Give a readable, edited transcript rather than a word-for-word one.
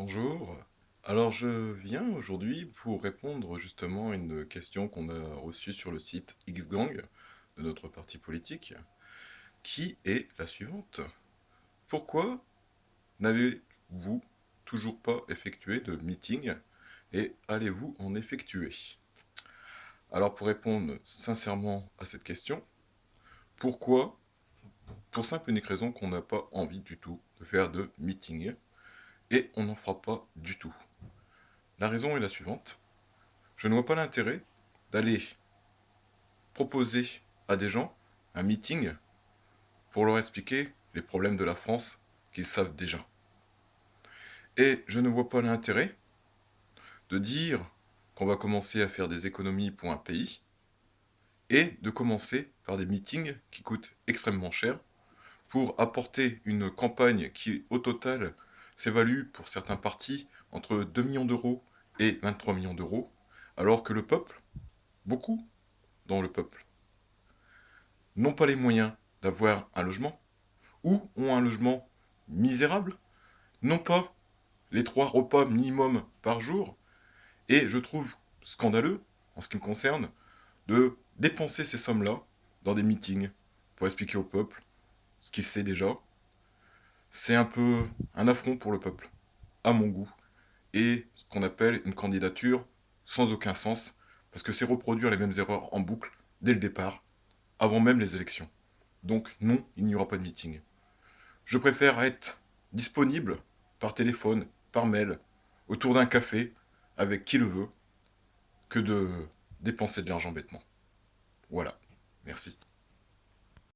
Bonjour. Alors je viens aujourd'hui pour répondre justement à une question qu'on a reçue sur le site Xgang de notre parti politique, qui est la suivante. Pourquoi n'avez-vous toujours pas effectué de meeting et allez-vous en effectuer? Alors pour répondre sincèrement à cette question, pourquoi? Pour simple et unique raison qu'on n'a pas envie du tout de faire de meeting et on n'en fera pas du tout. La raison est la suivante. Je ne vois pas l'intérêt d'aller proposer à des gens un meeting pour leur expliquer les problèmes de la France qu'ils savent déjà. Et je ne vois pas l'intérêt de dire qu'on va commencer à faire des économies pour un pays et de commencer par des meetings qui coûtent extrêmement cher pour apporter une campagne qui, au total, s'évalue pour certains partis entre 2 millions d'euros et 23 millions d'euros, alors que le peuple, beaucoup dans le peuple, n'ont pas les moyens d'avoir un logement, ou ont un logement misérable, n'ont pas les 3 repas minimum par jour, et je trouve scandaleux, en ce qui me concerne, de dépenser ces sommes-là dans des meetings pour expliquer au peuple ce qu'il sait déjà. C'est un peu un affront pour le peuple, à mon goût, et ce qu'on appelle une candidature sans aucun sens, parce que c'est reproduire les mêmes erreurs en boucle dès le départ, avant même les élections. Donc non, il n'y aura pas de meeting. Je préfère être disponible par téléphone, par mail, autour d'un café, avec qui le veut, que de dépenser de l'argent bêtement. Voilà. Merci.